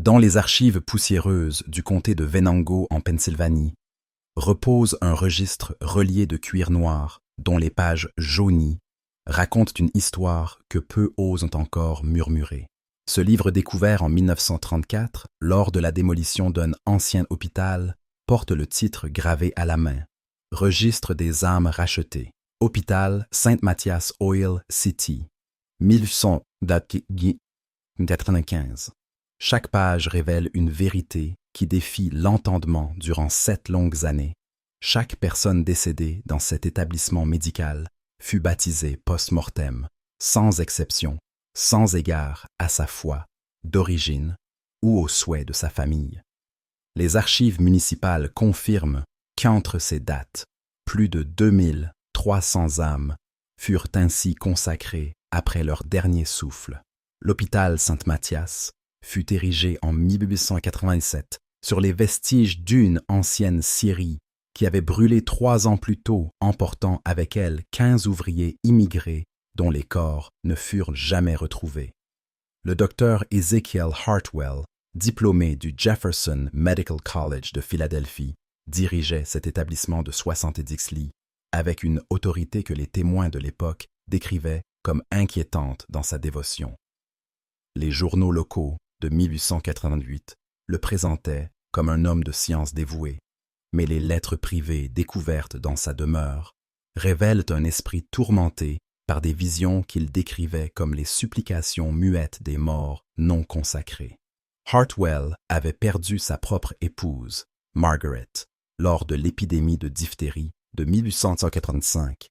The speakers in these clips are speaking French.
Dans les archives poussiéreuses du comté de Venango en Pennsylvanie, repose un registre relié de cuir noir dont les pages jaunies racontent une histoire que peu osent encore murmurer. Ce livre découvert en 1934, lors de la démolition d'un ancien hôpital, porte le titre gravé à la main « Registre des âmes rachetées. Hôpital Saint-Mathias Oil City. 1895 ». Chaque page révèle une vérité qui défie l'entendement durant 7 longues années. Chaque personne décédée dans cet établissement médical fut baptisée post-mortem, sans exception, sans égard à sa foi, d'origine ou aux souhaits de sa famille. Les archives municipales confirment qu'entre ces dates, plus de 2300 âmes furent ainsi consacrées après leur dernier souffle. L'hôpital Saint-Mathias fut érigé en 1887 sur les vestiges d'une ancienne scierie qui avait brûlé 3 ans plus tôt, emportant avec elle 15 ouvriers immigrés dont les corps ne furent jamais retrouvés. Le docteur Ezekiel Hartwell, diplômé du Jefferson Medical College de Philadelphie, dirigeait cet établissement de 70 lits avec une autorité que les témoins de l'époque décrivaient comme inquiétante dans sa dévotion. Les journaux locaux de 1888 le présentaient comme un homme de science dévoué, mais les lettres privées découvertes dans sa demeure révèlent un esprit tourmenté par des visions qu'il décrivait comme les supplications muettes des morts non consacrés. Hartwell avait perdu sa propre épouse, Margaret, lors de l'épidémie de diphtérie de 1885,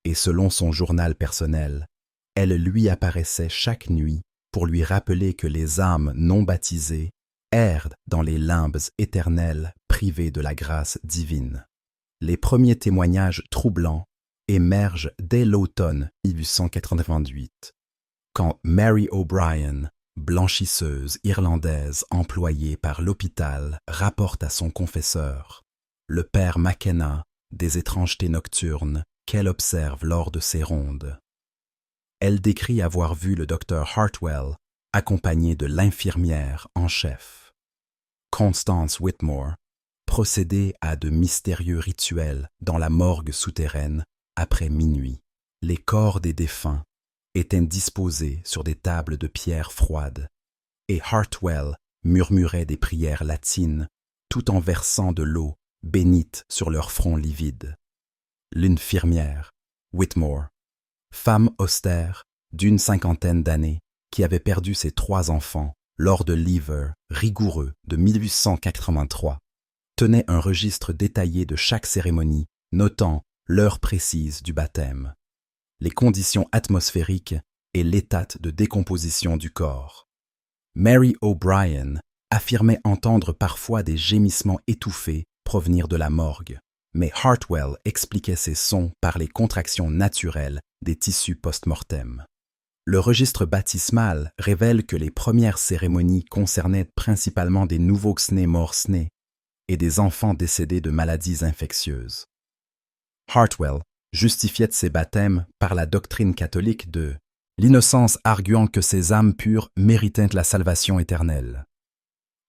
et selon son journal personnel, elle lui apparaissait chaque nuit pour lui rappeler que les âmes non baptisées errent dans les limbes éternelles privées de la grâce divine. Les premiers témoignages troublants émergent dès l'automne 1888, quand Mary O'Brien, blanchisseuse irlandaise employée par l'hôpital, rapporte à son confesseur, le père McKenna, des étrangetés nocturnes qu'elle observe lors de ses rondes. Elle décrit avoir vu le docteur Hartwell accompagné de l'infirmière en chef, Constance Whitmore, procéder à de mystérieux rituels dans la morgue souterraine après minuit. Les corps des défunts étaient disposés sur des tables de pierre froide, et Hartwell murmurait des prières latines tout en versant de l'eau bénite sur leurs fronts livides. L'infirmière, Whitmore, femme austère d'une 50aine d'années qui avait perdu ses 3 enfants lors de l'hiver rigoureux de 1883, tenait un registre détaillé de chaque cérémonie, notant l'heure précise du baptême, les conditions atmosphériques et l'état de décomposition du corps. Mary O'Brien affirmait entendre parfois des gémissements étouffés provenir de la morgue, mais Hartwell expliquait ces sons par les contractions naturelles des tissus post-mortem. Le registre baptismal révèle que les premières cérémonies concernaient principalement des nouveaux-nés morts-nés et des enfants décédés de maladies infectieuses. Hartwell justifiait ces baptêmes par la doctrine catholique de l'innocence arguant que ces âmes pures méritaient la salvation éternelle.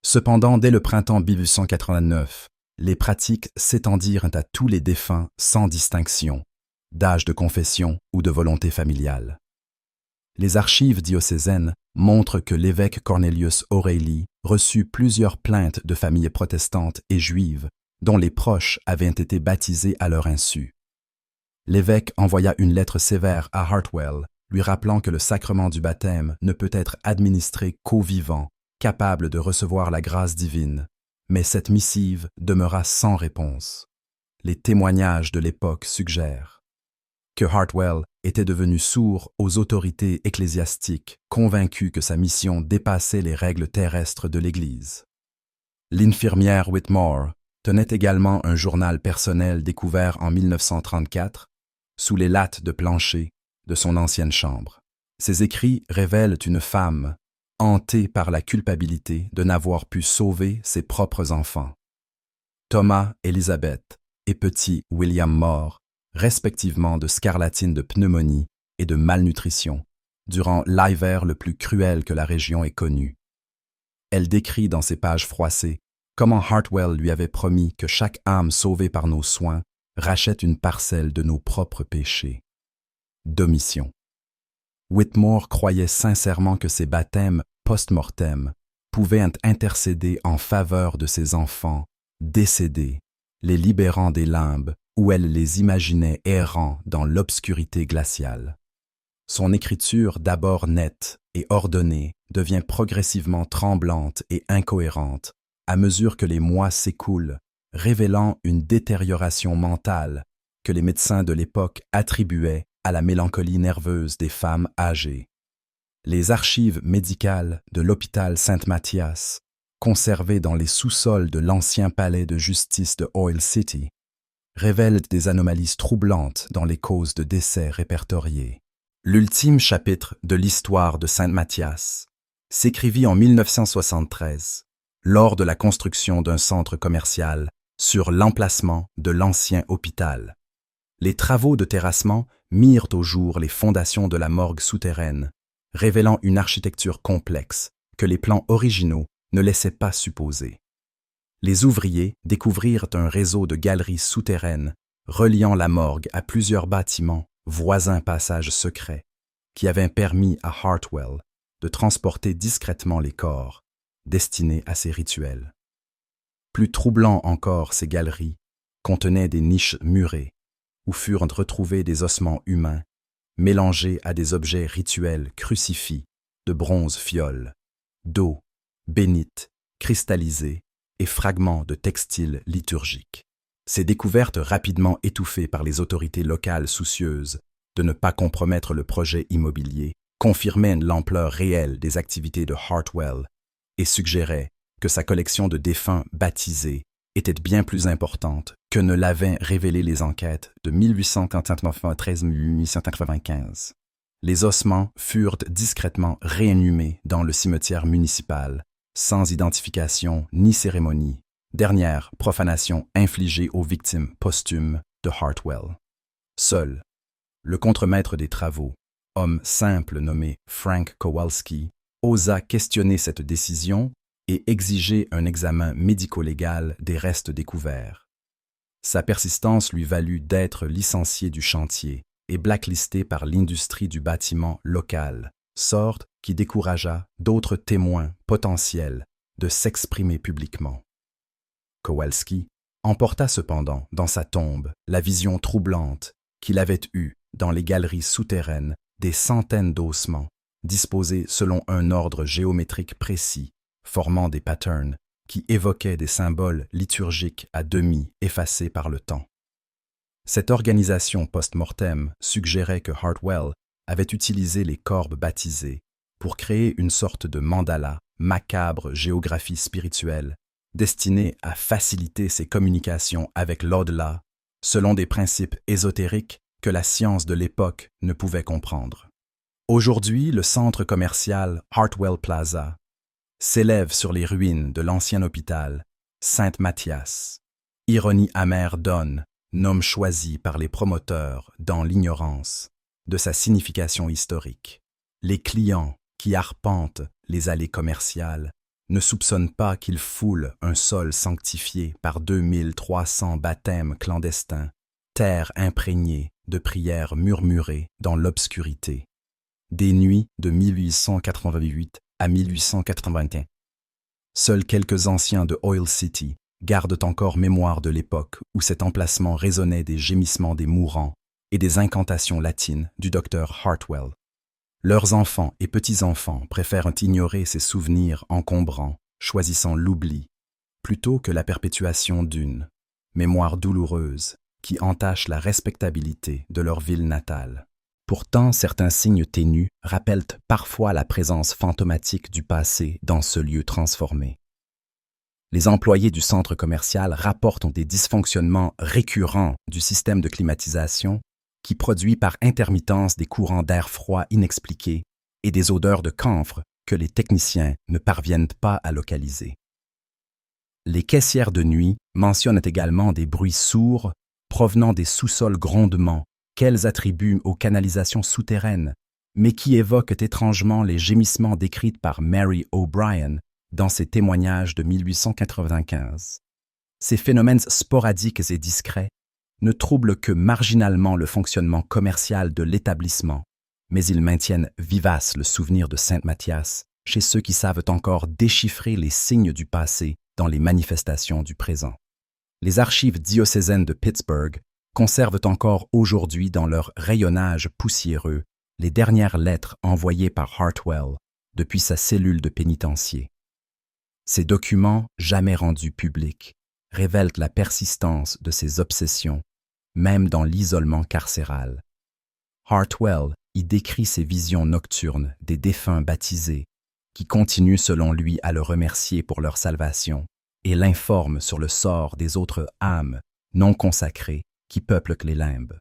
Cependant, dès le printemps 1889, les pratiques s'étendirent à tous les défunts sans distinction, d'âge de confession ou de volonté familiale. Les archives diocésaines montrent que l'évêque Cornelius O'Reilly reçut plusieurs plaintes de familles protestantes et juives dont les proches avaient été baptisés à leur insu. L'évêque envoya une lettre sévère à Hartwell, lui rappelant que le sacrement du baptême ne peut être administré qu'aux vivants, capables de recevoir la grâce divine, mais cette missive demeura sans réponse. Les témoignages de l'époque suggèrent que Hartwell était devenu sourd aux autorités ecclésiastiques, convaincu que sa mission dépassait les règles terrestres de l'Église. L'infirmière Whitmore tenait également un journal personnel découvert en 1934 sous les lattes de plancher de son ancienne chambre. Ses écrits révèlent une femme hantée par la culpabilité de n'avoir pu sauver ses propres enfants. Thomas Elizabeth et petit William Moore, respectivement de scarlatine de pneumonie et de malnutrition, durant l'hiver le plus cruel que la région ait connu. Elle décrit dans ses pages froissées comment Hartwell lui avait promis que chaque âme sauvée par nos soins rachète une parcelle de nos propres péchés. D'omission. Whitmore croyait sincèrement que ces baptêmes post-mortem pouvaient intercéder en faveur de ses enfants décédés, les libérant des limbes où elle les imaginait errant dans l'obscurité glaciale. Son écriture, d'abord nette et ordonnée, devient progressivement tremblante et incohérente à mesure que les mois s'écoulent, révélant une détérioration mentale que les médecins de l'époque attribuaient à la mélancolie nerveuse des femmes âgées. Les archives médicales de l'hôpital Saint-Mathias, conservées dans les sous-sols de l'ancien palais de justice de Oil City, révèlent des anomalies troublantes dans les causes de décès répertoriées. L'ultime chapitre de l'histoire de Saint-Mathias s'écrivit en 1973, lors de la construction d'un centre commercial sur l'emplacement de l'ancien hôpital. Les travaux de terrassement mirent au jour les fondations de la morgue souterraine, révélant une architecture complexe que les plans originaux ne laissaient pas supposer. Les ouvriers découvrirent un réseau de galeries souterraines reliant la morgue à plusieurs bâtiments, voisins passages secrets, qui avaient permis à Hartwell de transporter discrètement les corps destinés à ces rituels. Plus troublant encore, ces galeries contenaient des niches murées où furent retrouvés des ossements humains mélangés à des objets rituels crucifix de bronze fiole, d'eau bénite, cristallisée et fragments de textiles liturgiques. Ces découvertes rapidement étouffées par les autorités locales soucieuses de ne pas compromettre le projet immobilier confirmaient l'ampleur réelle des activités de Hartwell et suggéraient que sa collection de défunts baptisés était bien plus importante que ne l'avaient révélé les enquêtes de 1893-1895. Les ossements furent discrètement réinhumés dans le cimetière municipal, sans identification ni cérémonie, dernière profanation infligée aux victimes posthumes de Hartwell. Seul, le contremaître des travaux, homme simple nommé Frank Kowalski, osa questionner cette décision et exiger un examen médico-légal des restes découverts. Sa persistance lui valut d'être licencié du chantier et blacklisté par l'industrie du bâtiment local, sorte qui découragea d'autres témoins potentiels de s'exprimer publiquement. Kowalski emporta cependant dans sa tombe la vision troublante qu'il avait eue dans les galeries souterraines des centaines d'ossements disposés selon un ordre géométrique précis, formant des patterns qui évoquaient des symboles liturgiques à demi effacés par le temps. Cette organisation post-mortem suggérait que Hartwell avait utilisé les corbes baptisés pour créer une sorte de mandala, macabre géographie spirituelle, destinée à faciliter ses communications avec l'au-delà, selon des principes ésotériques que la science de l'époque ne pouvait comprendre. Aujourd'hui, le centre commercial Hartwell Plaza s'élève sur les ruines de l'ancien hôpital Saint-Mathias. Ironie amère donne, nom choisi par les promoteurs dans l'ignorance de sa signification historique. Les clients qui arpentent les allées commerciales ne soupçonnent pas qu'ils foulent un sol sanctifié par 2300 baptêmes clandestins, terre imprégnée de prières murmurées dans l'obscurité. Des nuits de 1888 à 1881. Seuls quelques anciens de Oil City gardent encore mémoire de l'époque où cet emplacement résonnait des gémissements des mourants et des incantations latines du docteur Hartwell. Leurs enfants et petits-enfants préfèrent ignorer ces souvenirs encombrants, choisissant l'oubli, plutôt que la perpétuation d'une mémoire douloureuse qui entache la respectabilité de leur ville natale. Pourtant, certains signes ténus rappellent parfois la présence fantomatique du passé dans ce lieu transformé. Les employés du centre commercial rapportent des dysfonctionnements récurrents du système de climatisation qui produit par intermittence des courants d'air froid inexpliqués et des odeurs de camphre que les techniciens ne parviennent pas à localiser. Les caissières de nuit mentionnent également des bruits sourds provenant des sous-sols grondements qu'elles attribuent aux canalisations souterraines, mais qui évoquent étrangement les gémissements décrits par Mary O'Brien dans ses témoignages de 1895. Ces phénomènes sporadiques et discrets ne troublent que marginalement le fonctionnement commercial de l'établissement, mais ils maintiennent vivace le souvenir de Saint Mathias chez ceux qui savent encore déchiffrer les signes du passé dans les manifestations du présent. Les archives diocésaines de Pittsburgh conservent encore aujourd'hui dans leur rayonnage poussiéreux les dernières lettres envoyées par Hartwell depuis sa cellule de pénitencier. Ces documents, jamais rendus publics, révèlent la persistance de ses obsessions, même dans l'isolement carcéral. Hartwell y décrit ses visions nocturnes des défunts baptisés, qui continuent selon lui à le remercier pour leur salvation, et l'informe sur le sort des autres âmes non consacrées qui peuplent les limbes.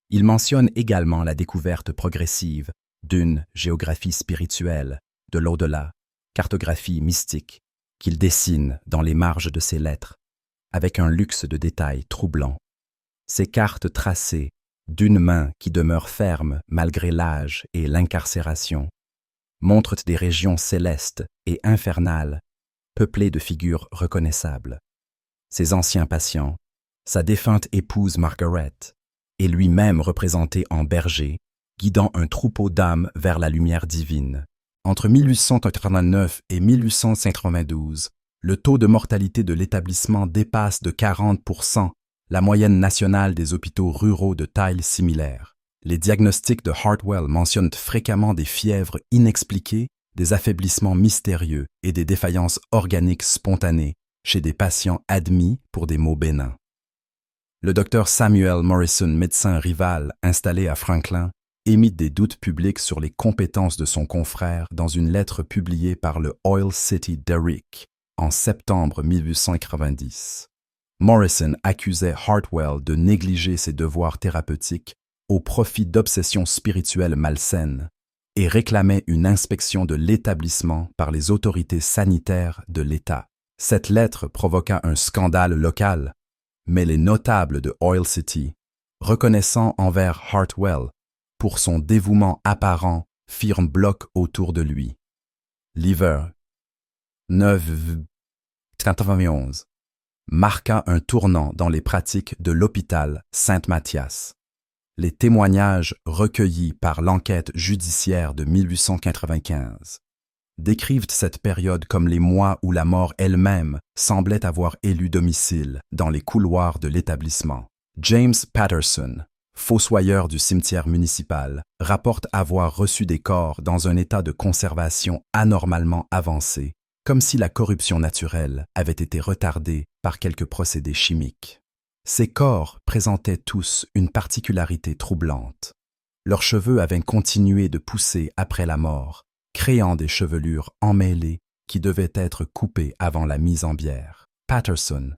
Il mentionne également la découverte progressive d'une géographie spirituelle, de l'au-delà, cartographie mystique, qu'il dessine dans les marges de ses lettres, avec un luxe de détails troublant. Ces cartes tracées d'une main qui demeure ferme malgré l'âge et l'incarcération montrent des régions célestes et infernales, peuplées de figures reconnaissables. Ses anciens patients, sa défunte épouse Margaret, et lui-même représenté en berger, guidant un troupeau d'âmes vers la lumière divine. Entre 1889 et 1892, le taux de mortalité de l'établissement dépasse de 40% la moyenne nationale des hôpitaux ruraux de taille similaire. Les diagnostics de Hartwell mentionnent fréquemment des fièvres inexpliquées, des affaiblissements mystérieux et des défaillances organiques spontanées chez des patients admis pour des maux bénins. Le docteur Samuel Morrison, médecin rival installé à Franklin, émit des doutes publics sur les compétences de son confrère dans une lettre publiée par le Oil City Derrick en septembre 1890. Morrison accusait Hartwell de négliger ses devoirs thérapeutiques au profit d'obsessions spirituelles malsaines et réclamait une inspection de l'établissement par les autorités sanitaires de l'État. Cette lettre provoqua un scandale local, mais les notables de Oil City, reconnaissant envers Hartwell pour son dévouement apparent, firent bloc autour de lui. L'hiver 991 marqua un tournant dans les pratiques de l'hôpital Saint-Mathias. Les témoignages recueillis par l'enquête judiciaire de 1895 décrivent cette période comme les mois où la mort elle-même semblait avoir élu domicile dans les couloirs de l'établissement. James Patterson, fossoyeur du cimetière municipal, rapporte avoir reçu des corps dans un état de conservation anormalement avancé, comme si la corruption naturelle avait été retardée par quelques procédés chimiques. Ces corps présentaient tous une particularité troublante. Leurs cheveux avaient continué de pousser après la mort, créant des chevelures emmêlées qui devaient être coupées avant la mise en bière. Patterson,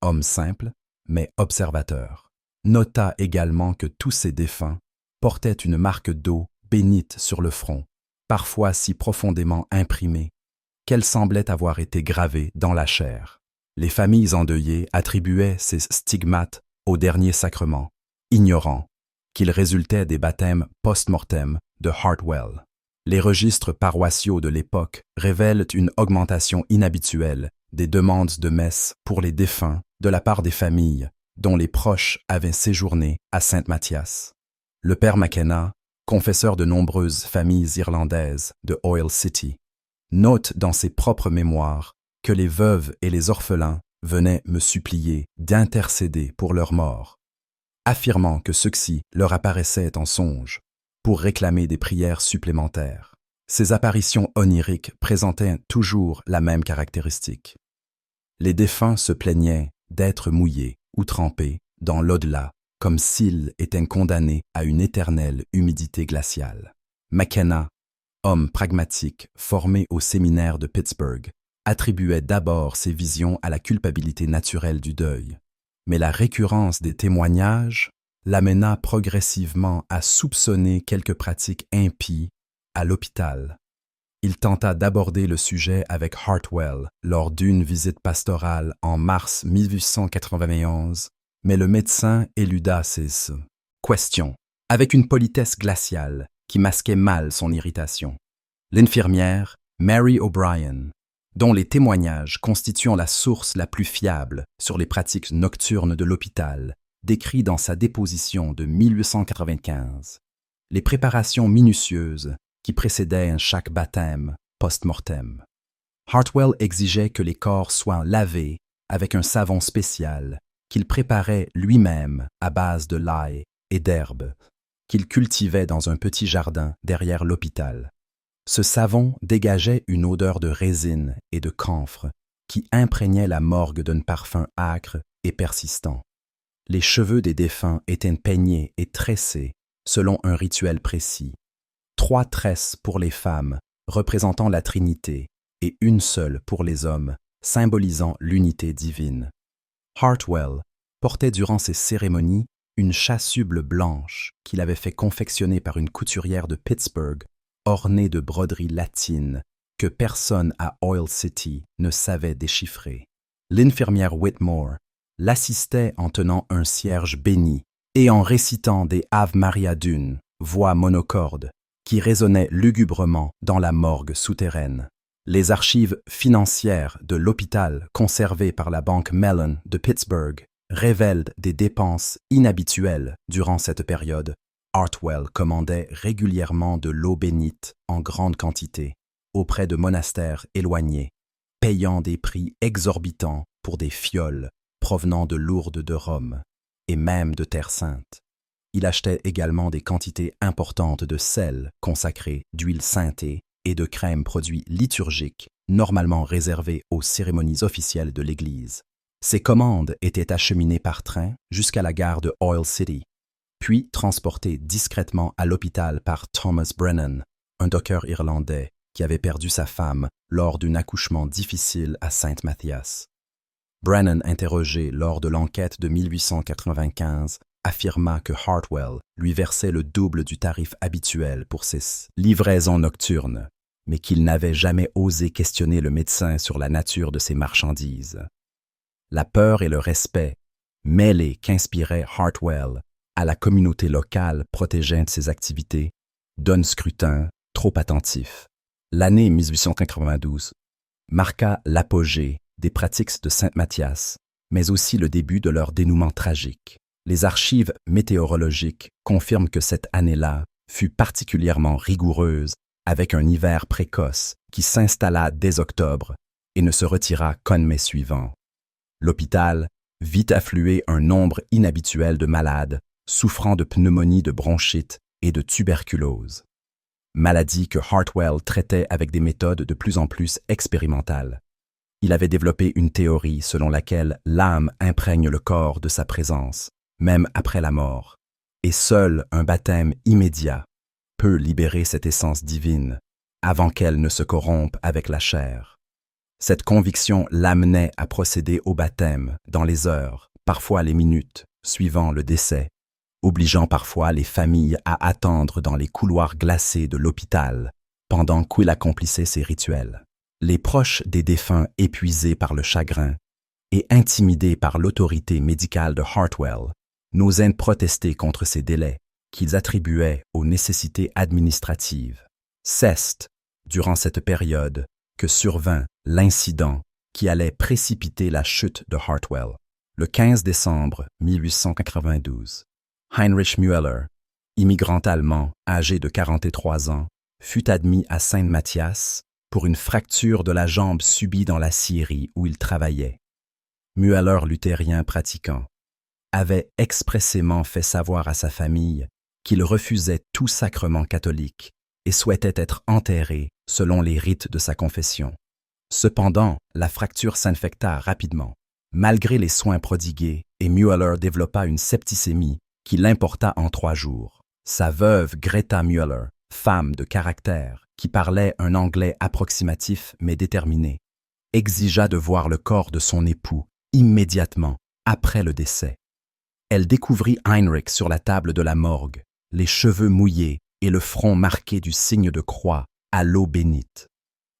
homme simple, mais observateur, nota également que tous ces défunts portaient une marque d'eau bénite sur le front, parfois si profondément imprimée qu'elle semblait avoir été gravée dans la chair. Les familles endeuillées attribuaient ces stigmates au dernier sacrement, ignorant qu'ils résultaient des baptêmes post-mortem de Hartwell. Les registres paroissiaux de l'époque révèlent une augmentation inhabituelle des demandes de messe pour les défunts de la part des familles dont les proches avaient séjourné à Saint-Mathias. Le père McKenna, confesseur de nombreuses familles irlandaises de Oil City, note dans ses propres mémoires que les veuves et les orphelins venaient me supplier d'intercéder pour leur mort, affirmant que ceux-ci leur apparaissaient en songe pour réclamer des prières supplémentaires. Ces apparitions oniriques présentaient toujours la même caractéristique. Les défunts se plaignaient d'être mouillés ou trempés dans l'au-delà, comme s'ils étaient condamnés à une éternelle humidité glaciale. McKenna, homme pragmatique formé au séminaire de Pittsburgh, attribuait d'abord ces visions à la culpabilité naturelle du deuil. Mais la récurrence des témoignages l'amena progressivement à soupçonner quelques pratiques impies à l'hôpital. Il tenta d'aborder le sujet avec Hartwell lors d'une visite pastorale en mars 1891, mais le médecin éluda ces questions avec une politesse glaciale qui masquait mal son irritation. L'infirmière, Mary O'Brien, dont les témoignages constituant la source la plus fiable sur les pratiques nocturnes de l'hôpital, décrit dans sa déposition de 1895. Les préparations minutieuses qui précédaient chaque baptême post-mortem. Hartwell exigeait que les corps soient lavés avec un savon spécial qu'il préparait lui-même à base de l'ail et d'herbes, qu'il cultivait dans un petit jardin derrière l'hôpital. Ce savon dégageait une odeur de résine et de camphre qui imprégnait la morgue d'un parfum âcre et persistant. Les cheveux des défunts étaient peignés et tressés selon un rituel précis. 3 tresses pour les femmes, représentant la Trinité, et une seule pour les hommes, symbolisant l'unité divine. Hartwell portait durant ces cérémonies une chasuble blanche qu'il avait fait confectionner par une couturière de Pittsburgh, ornée de broderies latines que personne à Oil City ne savait déchiffrer. L'infirmière Whitmore l'assistait en tenant un cierge béni et en récitant des Ave Maria d'une voix monocorde qui résonnait lugubrement dans la morgue souterraine. Les archives financières de l'hôpital conservées par la banque Mellon de Pittsburgh révèlent des dépenses inhabituelles durant cette période. Hartwell commandait régulièrement de l'eau bénite en grande quantité auprès de monastères éloignés, payant des prix exorbitants pour des fioles provenant de Lourdes de Rome et même de Terre Sainte. Il achetait également des quantités importantes de sel consacré, d'huile synthée et de crèmes produits liturgiques normalement réservés aux cérémonies officielles de l'Église. Ces commandes étaient acheminées par train jusqu'à la gare de Oil City, puis transportées discrètement à l'hôpital par Thomas Brennan, un docker irlandais qui avait perdu sa femme lors d'un accouchement difficile à Saint-Mathias. Brennan, interrogé lors de l'enquête de 1895, affirma que Hartwell lui versait le double du tarif habituel pour ses livraisons nocturnes, mais qu'il n'avait jamais osé questionner le médecin sur la nature de ses marchandises. La peur et le respect, mêlés qu'inspirait Hartwell à la communauté locale protégeant de ses activités, donnent scrutin trop attentif. L'année 1892 marqua l'apogée des pratiques de Saint-Mathias, mais aussi le début de leur dénouement tragique. Les archives météorologiques confirment que cette année-là fut particulièrement rigoureuse, avec un hiver précoce qui s'installa dès octobre et ne se retira qu'en mai suivant. L'hôpital vit affluer un nombre inhabituel de malades souffrant de pneumonie de bronchite et de tuberculose, maladies que Hartwell traitait avec des méthodes de plus en plus expérimentales. Il avait développé une théorie selon laquelle l'âme imprègne le corps de sa présence, même après la mort, et seul un baptême immédiat peut libérer cette essence divine avant qu'elle ne se corrompe avec la chair. Cette conviction l'amenait à procéder au baptême dans les heures, parfois les minutes, suivant le décès, obligeant parfois les familles à attendre dans les couloirs glacés de l'hôpital pendant qu'il accomplissait ses rituels. Les proches des défunts épuisés par le chagrin et intimidés par l'autorité médicale de Hartwell n'osaient protester contre ces délais qu'ils attribuaient aux nécessités administratives. C'est durant cette période que survint l'incident qui allait précipiter la chute de Hartwell. Le 15 décembre 1892, Heinrich Müller, immigrant allemand âgé de 43 ans, fut admis à Saint-Mathias pour une fracture de la jambe subie dans la scierie où il travaillait. Müller, luthérien pratiquant, avait expressément fait savoir à sa famille qu'il refusait tout sacrement catholique et souhaitait être enterré selon les rites de sa confession. Cependant, la fracture s'infecta rapidement, malgré les soins prodigués, et Müller développa une septicémie qui l'importa en 3 jours. Sa veuve Greta Müller, femme de caractère, qui parlait un anglais approximatif mais déterminé, exigea de voir le corps de son époux immédiatement après le décès. Elle découvrit Heinrich sur la table de la morgue, les cheveux mouillés et le front marqué du signe de croix à l'eau bénite.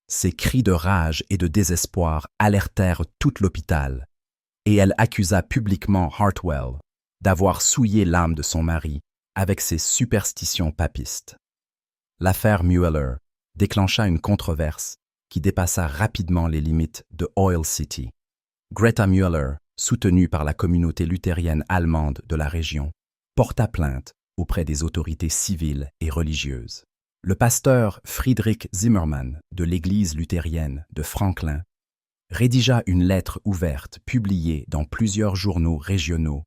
Ses cris de rage et de désespoir alertèrent tout l'hôpital, et elle accusa publiquement Hartwell d'avoir souillé l'âme de son mari avec ses superstitions papistes. L'affaire Müller déclencha une controverse qui dépassa rapidement les limites de Oil City. Greta Müller, soutenue par la communauté luthérienne allemande de la région, porta plainte auprès des autorités civiles et religieuses. Le pasteur Friedrich Zimmermann de l'église luthérienne de Franklin rédigea une lettre ouverte publiée dans plusieurs journaux régionaux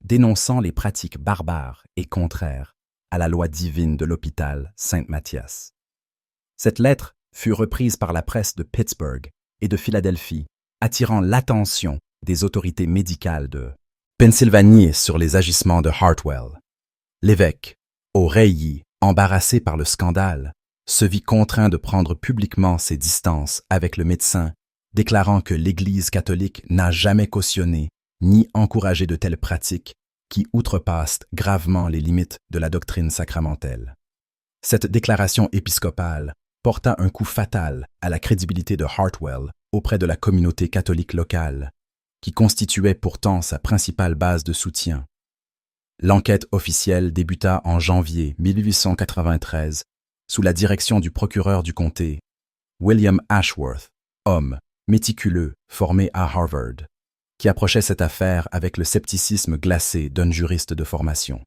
dénonçant les pratiques barbares et contraires à la loi divine de l'hôpital Saint-Matthias. Cette lettre fut reprise par la presse de Pittsburgh et de Philadelphie, attirant l'attention des autorités médicales de Pennsylvanie sur les agissements de Hartwell. L'évêque, O'Reilly, embarrassé par le scandale, se vit contraint de prendre publiquement ses distances avec le médecin, déclarant que l'Église catholique n'a jamais cautionné ni encouragé de telles pratiques qui outrepassent gravement les limites de la doctrine sacramentelle. Cette déclaration épiscopale porta un coup fatal à la crédibilité de Hartwell auprès de la communauté catholique locale, qui constituait pourtant sa principale base de soutien. L'enquête officielle débuta en janvier 1893 sous la direction du procureur du comté, William Ashworth, homme méticuleux formé à Harvard, qui approchait cette affaire avec le scepticisme glacé d'un juriste de formation.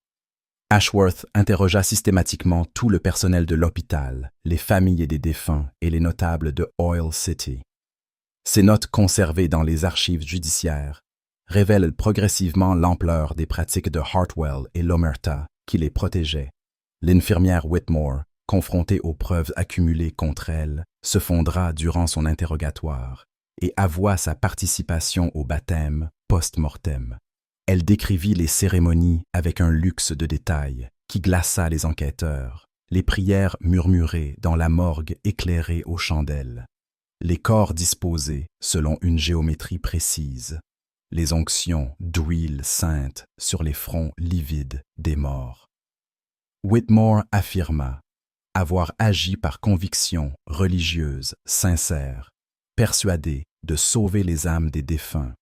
Ashworth interrogea systématiquement tout le personnel de l'hôpital, les familles des défunts et les notables de Oil City. Ces notes conservées dans les archives judiciaires révèlent progressivement l'ampleur des pratiques de Hartwell et l'omerta qui les protégeaient. L'infirmière Whitmore, confrontée aux preuves accumulées contre elle, se fondra durant son interrogatoire et avoua sa participation au baptême post-mortem. Elle décrivit les cérémonies avec un luxe de détails qui glaça les enquêteurs, les prières murmurées dans la morgue éclairée aux chandelles, les corps disposés selon une géométrie précise, les onctions d'huile sainte sur les fronts livides des morts. Whitmore affirma avoir agi par conviction religieuse sincère, persuadée de sauver les âmes des défunts.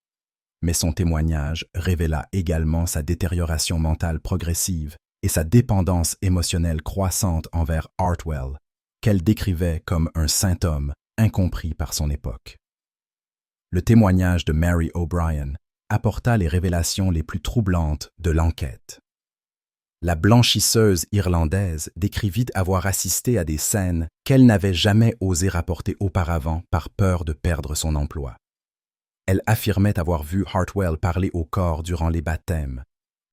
Mais son témoignage révéla également sa détérioration mentale progressive et sa dépendance émotionnelle croissante envers Hartwell, qu'elle décrivait comme un saint homme incompris par son époque. Le témoignage de Mary O'Brien apporta les révélations les plus troublantes de l'enquête. La blanchisseuse irlandaise décrivit avoir assisté à des scènes qu'elle n'avait jamais osé rapporter auparavant par peur de perdre son emploi. Elle affirmait avoir vu Hartwell parler au corps durant les baptêmes,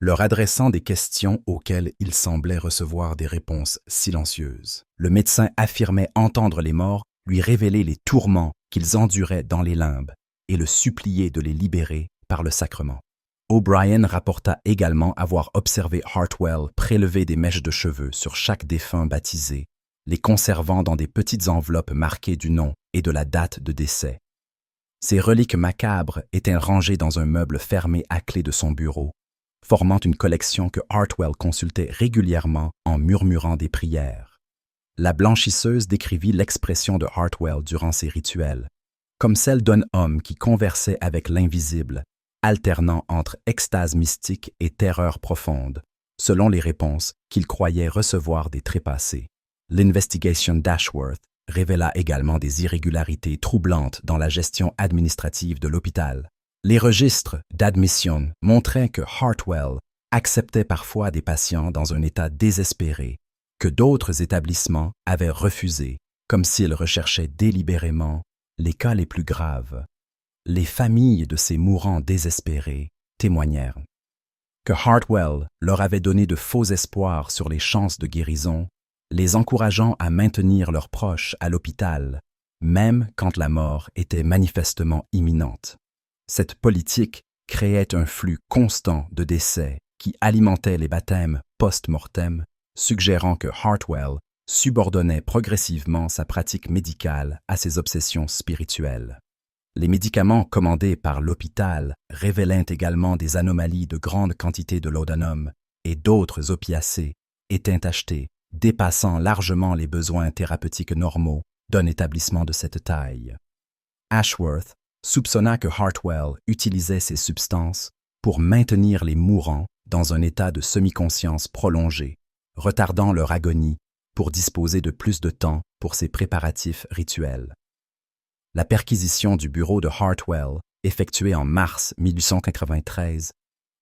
leur adressant des questions auxquelles il semblait recevoir des réponses silencieuses. Le médecin affirmait entendre les morts lui révéler les tourments qu'ils enduraient dans les limbes et le supplier de les libérer par le sacrement. O'Brien rapporta également avoir observé Hartwell prélever des mèches de cheveux sur chaque défunt baptisé, les conservant dans des petites enveloppes marquées du nom et de la date de décès. Ces reliques macabres étaient rangées dans un meuble fermé à clé de son bureau, formant une collection que Hartwell consultait régulièrement en murmurant des prières. La blanchisseuse décrivit l'expression de Hartwell durant ses rituels, comme celle d'un homme qui conversait avec l'invisible, alternant entre extase mystique et terreur profonde, selon les réponses qu'il croyait recevoir des trépassés. L'investigation d'Ashworth révéla également des irrégularités troublantes dans la gestion administrative de l'hôpital. Les registres d'admission montraient que Hartwell acceptait parfois des patients dans un état désespéré, que d'autres établissements avaient refusé, comme s'ils recherchaient délibérément les cas les plus graves. Les familles de ces mourants désespérés témoignèrent que Hartwell leur avait donné de faux espoirs sur les chances de guérison, les encourageant à maintenir leurs proches à l'hôpital, même quand la mort était manifestement imminente. Cette politique créait un flux constant de décès qui alimentait les baptêmes post-mortem, suggérant que Hartwell subordonnait progressivement sa pratique médicale à ses obsessions spirituelles. Les médicaments commandés par l'hôpital révélaient également des anomalies de grande quantité de laudanum et d'autres opiacés étaient achetés, dépassant largement les besoins thérapeutiques normaux d'un établissement de cette taille. Ashworth soupçonna que Hartwell utilisait ces substances pour maintenir les mourants dans un état de semi-conscience prolongé, retardant leur agonie pour disposer de plus de temps pour ses préparatifs rituels. La perquisition du bureau de Hartwell, effectuée en mars 1893,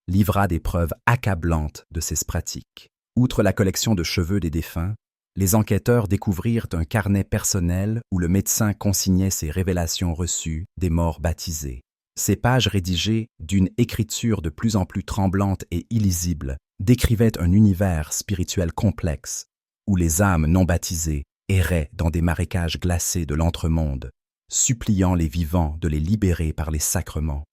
livra des preuves accablantes de ces pratiques. Outre la collection de cheveux des défunts, les enquêteurs découvrirent un carnet personnel où le médecin consignait ses révélations reçues des morts baptisés. Ces pages rédigées d'une écriture de plus en plus tremblante et illisible décrivaient un univers spirituel complexe où les âmes non baptisées erraient dans des marécages glacés de l'entremonde, suppliant les vivants de les libérer par les sacrements.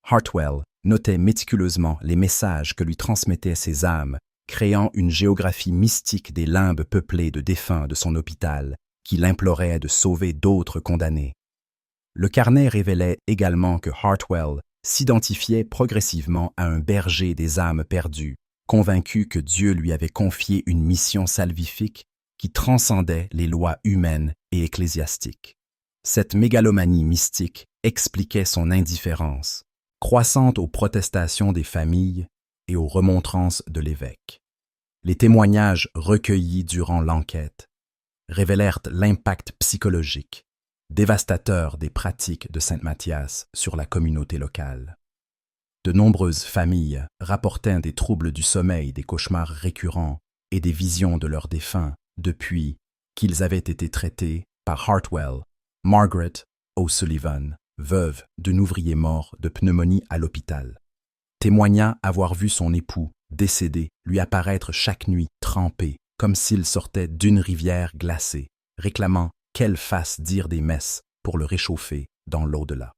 Hartwell notait méticuleusement les messages que lui transmettaient ces âmes, créant une géographie mystique des limbes peuplées de défunts de son hôpital, qui l'imploraient de sauver d'autres condamnés. Le carnet révélait également que Hartwell s'identifiait progressivement à un berger des âmes perdues, convaincu que Dieu lui avait confié une mission salvifique qui transcendait les lois humaines et ecclésiastiques. Cette mégalomanie mystique expliquait son indifférence, croissante aux protestations des familles et aux remontrances de l'évêque. Les témoignages recueillis durant l'enquête révélèrent l'impact psychologique dévastateur des pratiques de Saint Matthias sur la communauté locale. De nombreuses familles rapportaient des troubles du sommeil, des cauchemars récurrents et des visions de leurs défunts depuis qu'ils avaient été traités par Hartwell, Margaret O'Sullivan, veuve d'un ouvrier mort de pneumonie à l'hôpital, témoigna avoir vu son époux, décédé, lui apparaître chaque nuit trempé, comme s'il sortait d'une rivière glacée, réclamant qu'elle fasse dire des messes pour le réchauffer dans l'au-delà.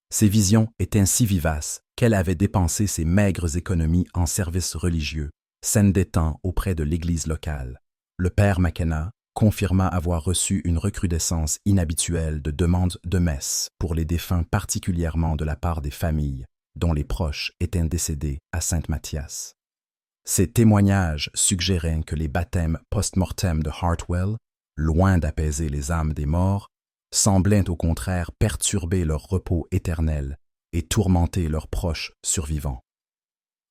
Ses visions étaient si vivaces qu'elle avait dépensé ses maigres économies en services religieux, s'endettant auprès de l'église locale. Le père McKenna confirma avoir reçu une recrudescence inhabituelle de demandes de messe pour les défunts, particulièrement de la part des familles dont les proches étaient décédés à Saint-Matthias. Ces témoignages suggéraient que les baptêmes post-mortem de Hartwell, loin d'apaiser les âmes des morts, semblaient au contraire perturber leur repos éternel et tourmenter leurs proches survivants.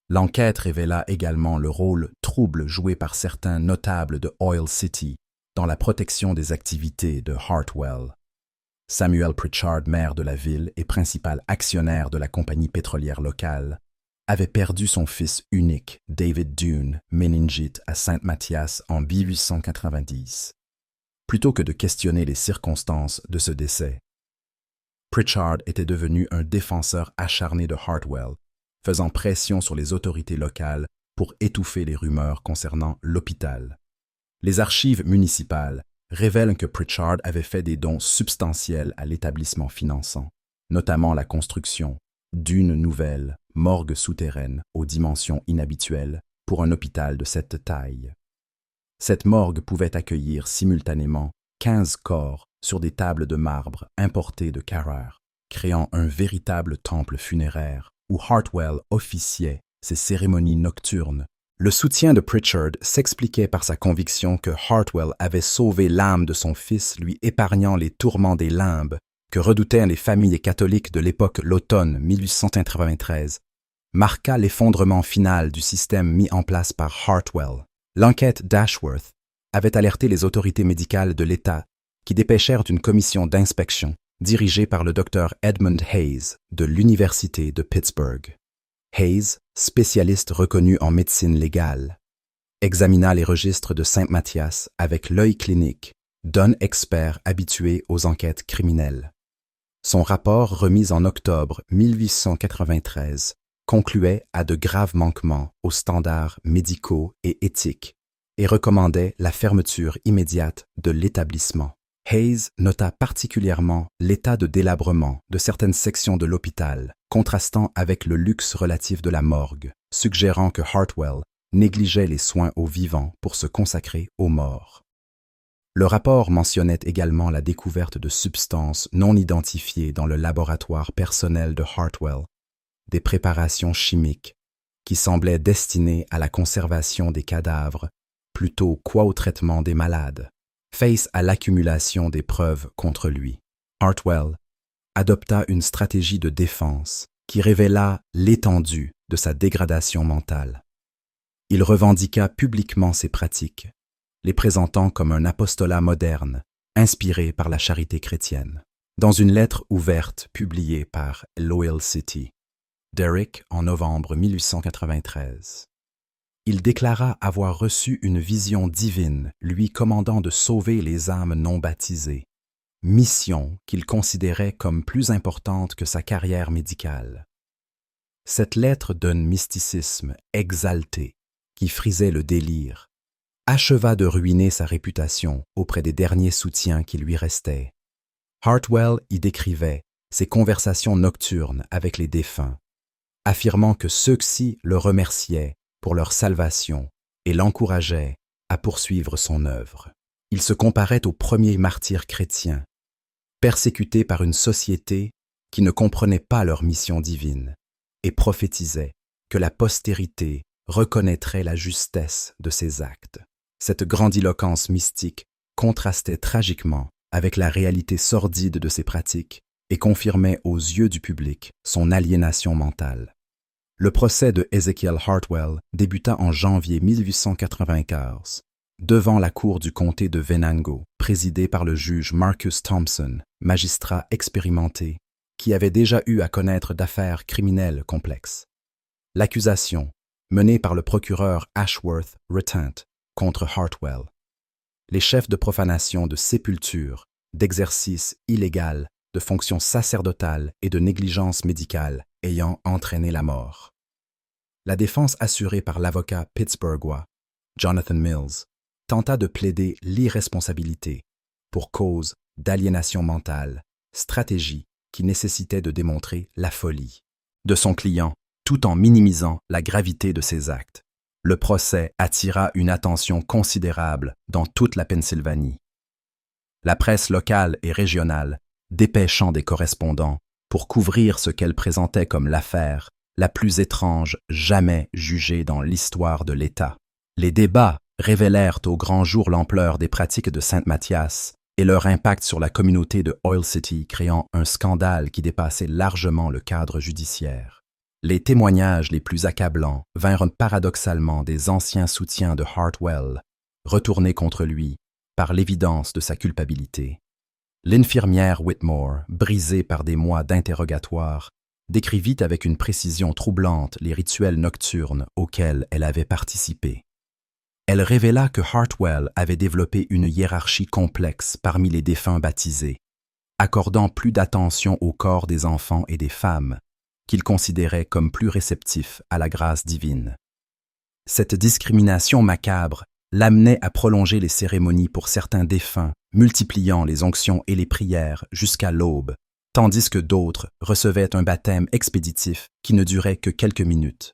L'enquête révéla également le rôle trouble joué par certains notables de Oil City dans la protection des activités de Hartwell. Samuel Pritchard, maire de la ville et principal actionnaire de la compagnie pétrolière locale, avait perdu son fils unique, David Dune, méningite à Saint-Matthias en 1890. Plutôt que de questionner les circonstances de ce décès, Pritchard était devenu un défenseur acharné de Hartwell, faisant pression sur les autorités locales pour étouffer les rumeurs concernant l'hôpital. Les archives municipales révèlent que Pritchard avait fait des dons substantiels à l'établissement finançant, notamment la construction d'une nouvelle morgue souterraine aux dimensions inhabituelles pour un hôpital de cette taille. Cette morgue pouvait accueillir simultanément 15 corps sur des tables de marbre importées de Carrare, créant un véritable temple funéraire où Hartwell officiait ses cérémonies nocturnes. Le soutien de Pritchard s'expliquait par sa conviction que Hartwell avait sauvé l'âme de son fils, lui épargnant les tourments des limbes que redoutaient les familles catholiques de l'époque. L'automne 1893 marqua l'effondrement final du système mis en place par Hartwell. L'enquête d'Ashworth avait alerté les autorités médicales de l'État qui dépêchèrent une commission d'inspection dirigée par le docteur Edmund Hayes de l'Université de Pittsburgh. Hayes, spécialiste reconnu en médecine légale, examina les registres de Saint-Matthias avec l'œil clinique d'un expert habitué aux enquêtes criminelles. Son rapport remis en octobre 1893 concluait à de graves manquements aux standards médicaux et éthiques et recommandait la fermeture immédiate de l'établissement. Hayes nota particulièrement l'état de délabrement de certaines sections de l'hôpital, contrastant avec le luxe relatif de la morgue, suggérant que Hartwell négligeait les soins aux vivants pour se consacrer aux morts. Le rapport mentionnait également la découverte de substances non identifiées dans le laboratoire personnel de Hartwell, des préparations chimiques qui semblaient destinées à la conservation des cadavres plutôt qu'au traitement des malades. Face à l'accumulation des preuves contre lui, Hartwell adopta une stratégie de défense qui révéla l'étendue de sa dégradation mentale. Il revendiqua publiquement ses pratiques, les présentant comme un apostolat moderne inspiré par la charité chrétienne. Dans une lettre ouverte publiée par Loyal City, Derrick en novembre 1893, il déclara avoir reçu une vision divine lui commandant de sauver les âmes non baptisées, mission qu'il considérait comme plus importante que sa carrière médicale. Cette lettre d'un mysticisme exalté qui frisait le délire acheva de ruiner sa réputation auprès des derniers soutiens qui lui restaient. Hartwell y décrivait ses conversations nocturnes avec les défunts, affirmant que ceux-ci le remerciaient pour leur salvation et l'encourageaient à poursuivre son œuvre. Il se comparait aux premiers martyrs chrétiens, persécutés par une société qui ne comprenait pas leur mission divine, et prophétisait que la postérité reconnaîtrait la justesse de ses actes. Cette grandiloquence mystique contrastait tragiquement avec la réalité sordide de ses pratiques et confirmait aux yeux du public son aliénation mentale. Le procès de Ezekiel Hartwell débuta en janvier 1895, devant la cour du comté de Venango, présidée par le juge Marcus Thompson, magistrat expérimenté, qui avait déjà eu à connaître d'affaires criminelles complexes. L'accusation, menée par le procureur Ashworth Retent contre Hartwell. Les chefs de profanation de sépulture, d'exercice illégal, de fonctions sacerdotales et de négligence médicale ayant entraîné la mort. La défense assurée par l'avocat pittsburghois, Jonathan Mills, tenta de plaider l'irresponsabilité pour cause d'aliénation mentale, stratégie qui nécessitait de démontrer la folie de son client tout en minimisant la gravité de ses actes. Le procès attira une attention considérable dans toute la Pennsylvanie. La presse locale et régionale dépêchant des correspondants pour couvrir ce qu'elle présentait comme l'affaire la plus étrange jamais jugée dans l'histoire de l'État. Les débats révélèrent au grand jour l'ampleur des pratiques de Saint-Mathias et leur impact sur la communauté de Oil City, créant un scandale qui dépassait largement le cadre judiciaire. Les témoignages les plus accablants vinrent paradoxalement des anciens soutiens de Hartwell, retournés contre lui par l'évidence de sa culpabilité. L'infirmière Whitmore, brisée par des mois d'interrogatoire, décrivit avec une précision troublante les rituels nocturnes auxquels elle avait participé. Elle révéla que Hartwell avait développé une hiérarchie complexe parmi les défunts baptisés, accordant plus d'attention au corps des enfants et des femmes, qu'il considérait comme plus réceptifs à la grâce divine. Cette discrimination macabre l'amenait à prolonger les cérémonies pour certains défunts, multipliant les onctions et les prières jusqu'à l'aube, tandis que d'autres recevaient un baptême expéditif qui ne durait que quelques minutes.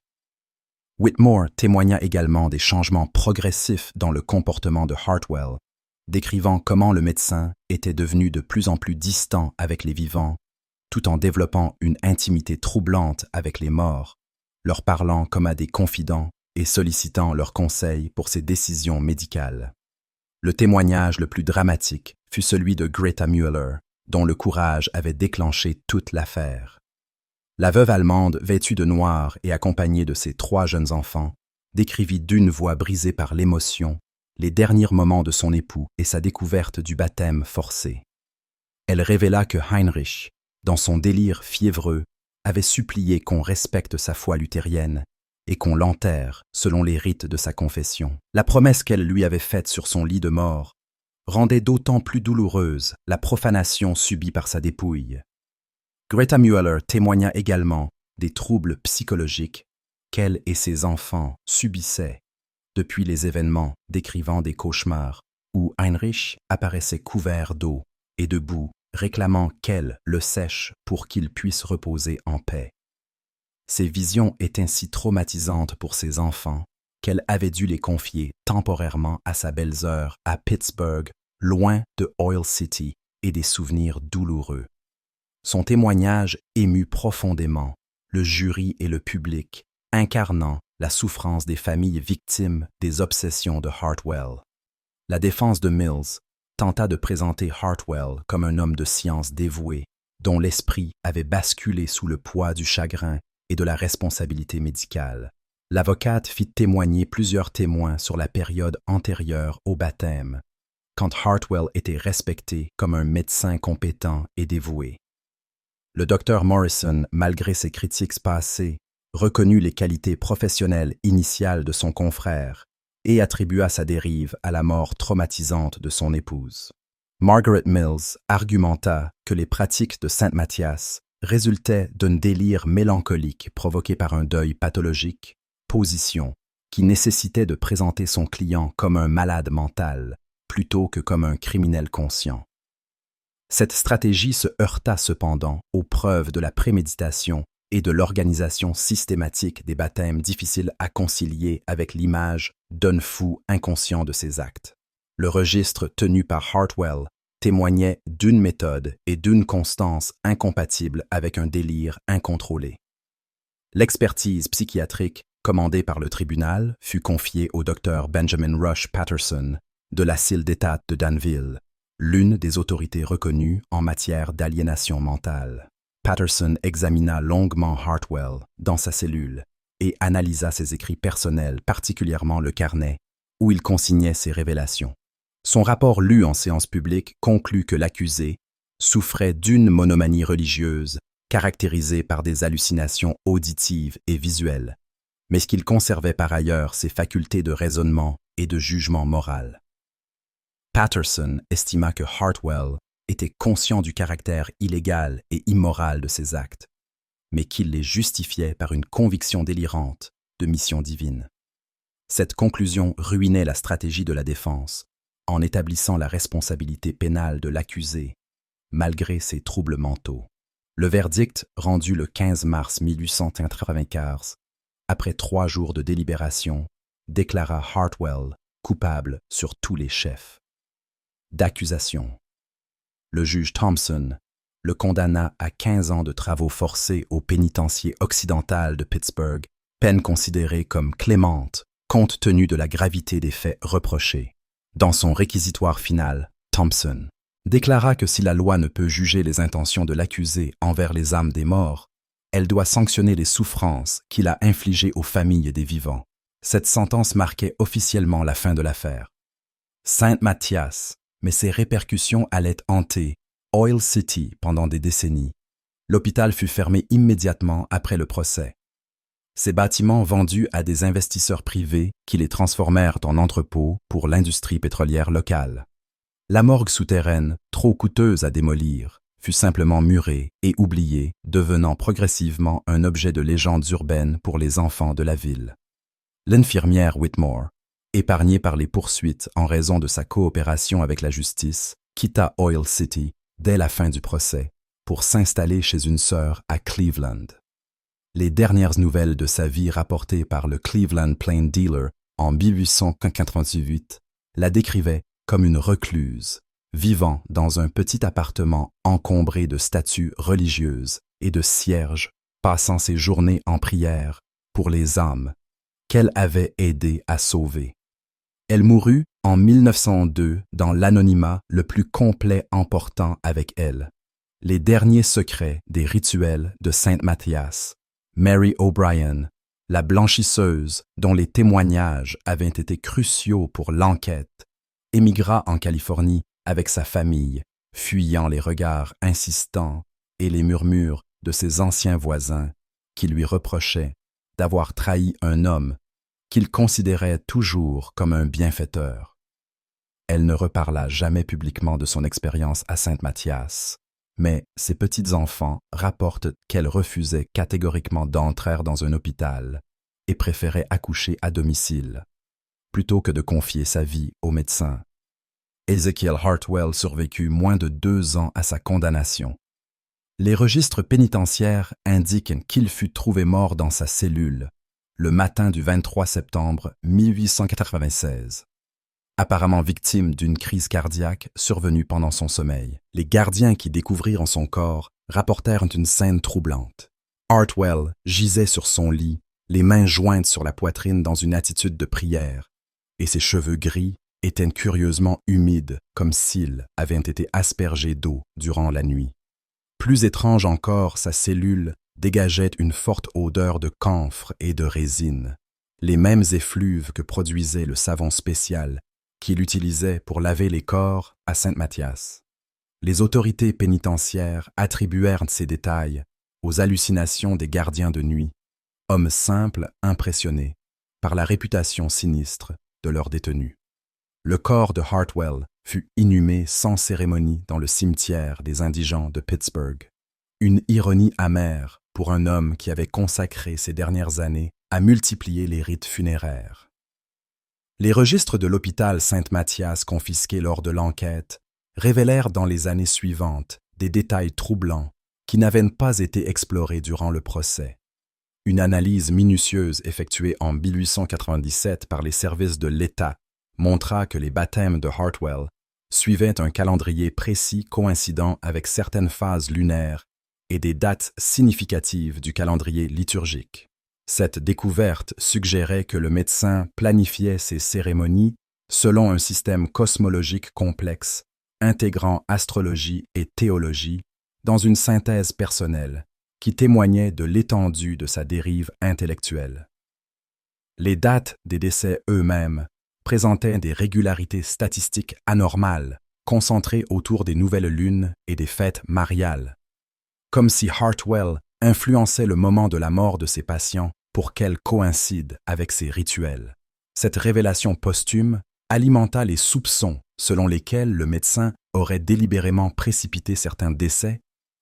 Whitmore témoigna également des changements progressifs dans le comportement de Hartwell, décrivant comment le médecin était devenu de plus en plus distant avec les vivants, tout en développant une intimité troublante avec les morts, leur parlant comme à des confidents et sollicitant leurs conseils pour ses décisions médicales. Le témoignage le plus dramatique fut celui de Greta Mueller, dont le courage avait déclenché toute l'affaire. La veuve allemande, vêtue de noir et accompagnée de ses 3 jeunes enfants, décrivit d'une voix brisée par l'émotion les derniers moments de son époux et sa découverte du baptême forcé. Elle révéla que Heinrich, dans son délire fiévreux, avait supplié qu'on respecte sa foi luthérienne et qu'on l'enterre selon les rites de sa confession. La promesse qu'elle lui avait faite sur son lit de mort rendait d'autant plus douloureuse la profanation subie par sa dépouille. Greta Mueller témoigna également des troubles psychologiques qu'elle et ses enfants subissaient depuis les événements, décrivant des cauchemars où Heinrich apparaissait couvert d'eau et de boue, réclamant qu'elle le sèche pour qu'il puisse reposer en paix. Ces visions étaient si traumatisantes pour ses enfants qu'elle avait dû les confier temporairement à sa belle-sœur à Pittsburgh, loin de Oil City et des souvenirs douloureux. Son témoignage émut profondément le jury et le public, incarnant la souffrance des familles victimes des obsessions de Hartwell. La défense de Mills tenta de présenter Hartwell comme un homme de science dévoué, dont l'esprit avait basculé sous le poids du chagrin et de la responsabilité médicale. L'avocate fit témoigner plusieurs témoins sur la période antérieure au baptême, quand Hartwell était respecté comme un médecin compétent et dévoué. Le docteur Morrison, malgré ses critiques passées, reconnut les qualités professionnelles initiales de son confrère et attribua sa dérive à la mort traumatisante de son épouse. Margaret Mills argumenta que les pratiques de Saint Mathias résultaient d'un délire mélancolique provoqué par un deuil pathologique, position, qui nécessitait de présenter son client comme un malade mental plutôt que comme un criminel conscient. Cette stratégie se heurta cependant aux preuves de la préméditation et de l'organisation systématique des baptêmes difficiles à concilier avec l'image d'un fou inconscient de ses actes. Le registre tenu par Hartwell témoignait d'une méthode et d'une constance incompatibles avec un délire incontrôlé. L'expertise psychiatrique commandée par le tribunal fut confiée au docteur Benjamin Rush Patterson de l'asile d'État de Danville, l'une des autorités reconnues en matière d'aliénation mentale. Patterson examina longuement Hartwell dans sa cellule et analysa ses écrits personnels, particulièrement le carnet, où il consignait ses révélations. Son rapport lu en séance publique conclut que l'accusé souffrait d'une monomanie religieuse caractérisée par des hallucinations auditives et visuelles, mais qu'il conservait par ailleurs ses facultés de raisonnement et de jugement moral. Patterson estima que Hartwell était conscient du caractère illégal et immoral de ses actes, mais qu'il les justifiait par une conviction délirante de mission divine. Cette conclusion ruinait la stratégie de la défense en établissant la responsabilité pénale de l'accusé, malgré ses troubles mentaux. Le verdict, rendu le 15 mars 1895, après 3 jours de délibération, déclara Hartwell coupable sur tous les chefs d'accusation. Le juge Thompson le condamna à 15 ans de travaux forcés au pénitencier occidental de Pittsburgh, peine considérée comme clémente compte tenu de la gravité des faits reprochés. Dans son réquisitoire final, Thompson déclara que si la loi ne peut juger les intentions de l'accusé envers les âmes des morts, elle doit sanctionner les souffrances qu'il a infligées aux familles des vivants. Cette sentence marquait officiellement la fin de l'affaire. Saint Mathias, mais ses répercussions allaient hanter Oil City pendant des décennies. L'hôpital fut fermé immédiatement après le procès. Ces bâtiments vendus à des investisseurs privés qui les transformèrent en entrepôts pour l'industrie pétrolière locale. La morgue souterraine, trop coûteuse à démolir, fut simplement murée et oubliée, devenant progressivement un objet de légende urbaine pour les enfants de la ville. L'infirmière Whitmore, épargnée par les poursuites en raison de sa coopération avec la justice, quitta Oil City dès la fin du procès pour s'installer chez une sœur à Cleveland. Les dernières nouvelles de sa vie rapportées par le Cleveland Plain Dealer en 1898 la décrivaient comme une recluse, vivant dans un petit appartement encombré de statues religieuses et de cierges, passant ses journées en prière pour les âmes qu'elle avait aidé à sauver. Elle mourut en 1902 dans l'anonymat le plus complet emportant avec elle les derniers secrets des rituels de Saint Mathias. Mary O'Brien, la blanchisseuse dont les témoignages avaient été cruciaux pour l'enquête, émigra en Californie avec sa famille, fuyant les regards insistants et les murmures de ses anciens voisins qui lui reprochaient d'avoir trahi un homme qu'il considérait toujours comme un bienfaiteur. Elle ne reparla jamais publiquement de son expérience à Saint Mathias, mais ses petits-enfants rapportent qu'elle refusait catégoriquement d'entrer dans un hôpital et préférait accoucher à domicile, plutôt que de confier sa vie aux médecins. Ezekiel Hartwell survécut moins de 2 ans à sa condamnation. Les registres pénitentiaires indiquent qu'il fut trouvé mort dans sa cellule le matin du 23 septembre 1896. Apparemment victime d'une crise cardiaque survenue pendant son sommeil. Les gardiens qui découvrirent son corps rapportèrent une scène troublante. Hartwell gisait sur son lit, les mains jointes sur la poitrine dans une attitude de prière, et ses cheveux gris étaient curieusement humides, comme s'ils avaient été aspergés d'eau durant la nuit. Plus étrange encore, sa cellule dégageait une forte odeur de camphre et de résine, les mêmes effluves que produisait le savon spécial qu'il utilisait pour laver les corps à Saint-Mathias. Les autorités pénitentiaires attribuèrent ces détails aux hallucinations des gardiens de nuit, hommes simples impressionnés par la réputation sinistre de leurs détenus. Le corps de Hartwell fut inhumé sans cérémonie dans le cimetière des indigents de Pittsburgh. Une ironie amère pour un homme qui avait consacré ses dernières années à multiplier les rites funéraires. Les registres de l'hôpital Saint-Mathias confisqués lors de l'enquête révélèrent dans les années suivantes des détails troublants qui n'avaient pas été explorés durant le procès. Une analyse minutieuse effectuée en 1897 par les services de l'État montra que les baptêmes de Hartwell suivaient un calendrier précis coïncidant avec certaines phases lunaires et des dates significatives du calendrier liturgique. Cette découverte suggérait que le médecin planifiait ses cérémonies selon un système cosmologique complexe, intégrant astrologie et théologie dans une synthèse personnelle qui témoignait de l'étendue de sa dérive intellectuelle. Les dates des décès eux-mêmes présentaient des régularités statistiques anormales, concentrées autour des nouvelles lunes et des fêtes mariales, comme si Hartwell influençait le moment de la mort de ses patients pour qu'elle coïncide avec ses rituels. Cette révélation posthume alimenta les soupçons selon lesquels le médecin aurait délibérément précipité certains décès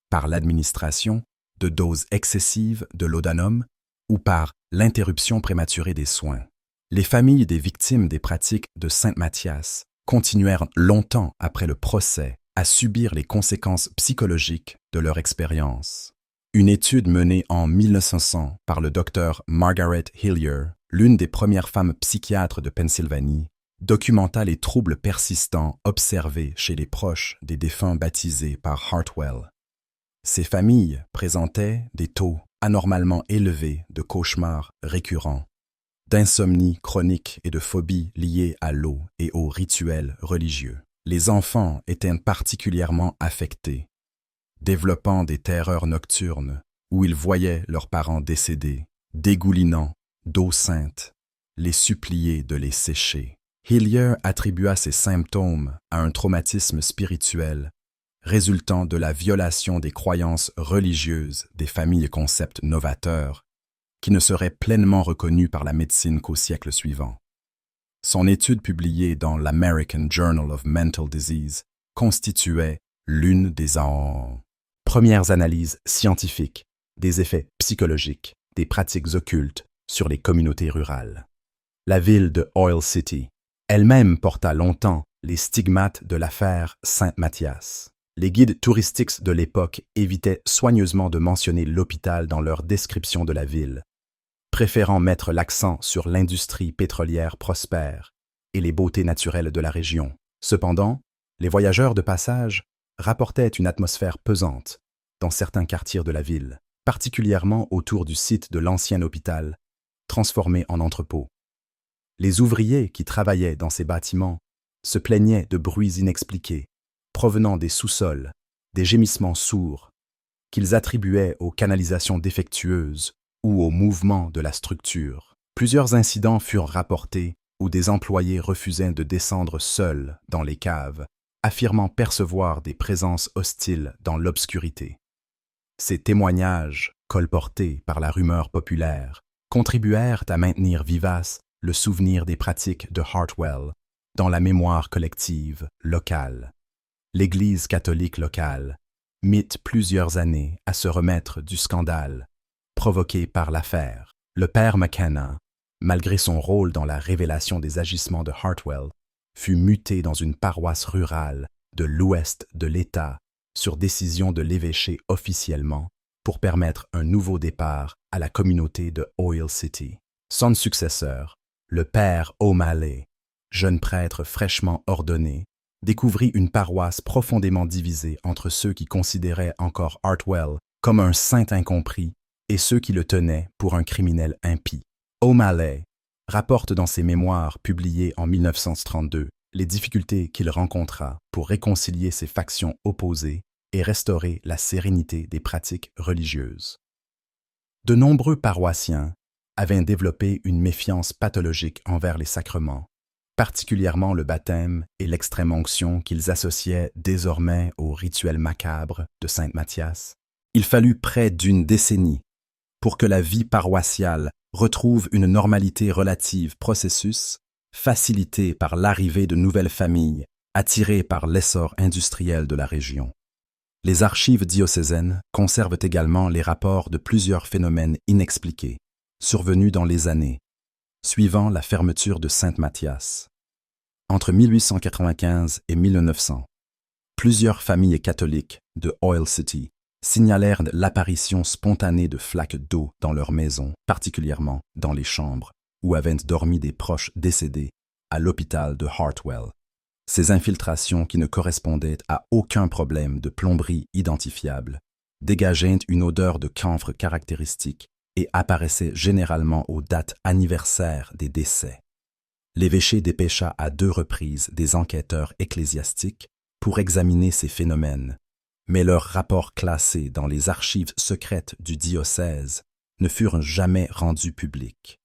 par l'administration de doses excessives de laudanum ou par l'interruption prématurée des soins. Les familles des victimes des pratiques de Saint-Mathias continuèrent longtemps après le procès à subir les conséquences psychologiques de leur expérience. Une étude menée en 1900 par le docteur Margaret Hillier, l'une des premières femmes psychiatres de Pennsylvanie, documenta les troubles persistants observés chez les proches des défunts baptisés par Hartwell. Ces familles présentaient des taux anormalement élevés de cauchemars récurrents, d'insomnie chronique et de phobie liées à l'eau et aux rituels religieux. Les enfants étaient particulièrement affectés, développant des terreurs nocturnes où ils voyaient leurs parents décédés, dégoulinant d'eau sainte, les supplier de les sécher. Hillier attribua ces symptômes à un traumatisme spirituel résultant de la violation des croyances religieuses des familles concepts novateurs qui ne seraient pleinement reconnus par la médecine qu'au siècle suivant. Son étude publiée dans l'American Journal of Mental Disease constituait l'une des premières analyses scientifiques des effets psychologiques des pratiques occultes sur les communautés rurales. La ville de Oil City elle-même porta longtemps les stigmates de l'affaire Saint-Mathias. Les guides touristiques de l'époque évitaient soigneusement de mentionner l'hôpital dans leur description de la ville, préférant mettre l'accent sur l'industrie pétrolière prospère et les beautés naturelles de la région. Cependant, les voyageurs de passage rapportaient une atmosphère pesante dans certains quartiers de la ville, particulièrement autour du site de l'ancien hôpital, transformé en entrepôt. Les ouvriers qui travaillaient dans ces bâtiments se plaignaient de bruits inexpliqués, provenant des sous-sols, des gémissements sourds, qu'ils attribuaient aux canalisations défectueuses ou au mouvement de la structure. Plusieurs incidents furent rapportés où des employés refusaient de descendre seuls dans les caves, affirmant percevoir des présences hostiles dans l'obscurité. Ces témoignages, colportés par la rumeur populaire, contribuèrent à maintenir vivace le souvenir des pratiques de Hartwell dans la mémoire collective locale. L'Église catholique locale mit plusieurs années à se remettre du scandale provoqué par l'affaire. Le père McKenna, malgré son rôle dans la révélation des agissements de Hartwell, fut muté dans une paroisse rurale de l'ouest de l'État sur décision de l'évêché officiellement pour permettre un nouveau départ à la communauté de Oil City. Son successeur, le père O'Malley, jeune prêtre fraîchement ordonné, découvrit une paroisse profondément divisée entre ceux qui considéraient encore Hartwell comme un saint incompris et ceux qui le tenaient pour un criminel impie. O'Malley rapporte dans ses mémoires publiés en 1932 les difficultés qu'il rencontra pour réconcilier ces factions opposées et restaurer la sérénité des pratiques religieuses. De nombreux paroissiens avaient développé une méfiance pathologique envers les sacrements, particulièrement le baptême et l'extrême-onction qu'ils associaient désormais au rituel macabre de Sainte Mathias. Il fallut près d'une décennie pour que la vie paroissiale retrouve une normalité relative, processus facilité par l'arrivée de nouvelles familles attirées par l'essor industriel de la région. Les archives diocésaines conservent également les rapports de plusieurs phénomènes inexpliqués, survenus dans les années suivant la fermeture de Sainte Mathias. Entre 1895 et 1900, plusieurs familles catholiques de Oil City signalèrent l'apparition spontanée de flaques d'eau dans leurs maisons, particulièrement dans les chambres où avaient dormi des proches décédés à l'hôpital de Hartwell. Ces infiltrations, qui ne correspondaient à aucun problème de plomberie identifiable, dégageaient une odeur de camphre caractéristique et apparaissaient généralement aux dates anniversaires des décès. L'évêché dépêcha à 2 reprises des enquêteurs ecclésiastiques pour examiner ces phénomènes, mais leurs rapports classés dans les archives secrètes du diocèse ne furent jamais rendus publics.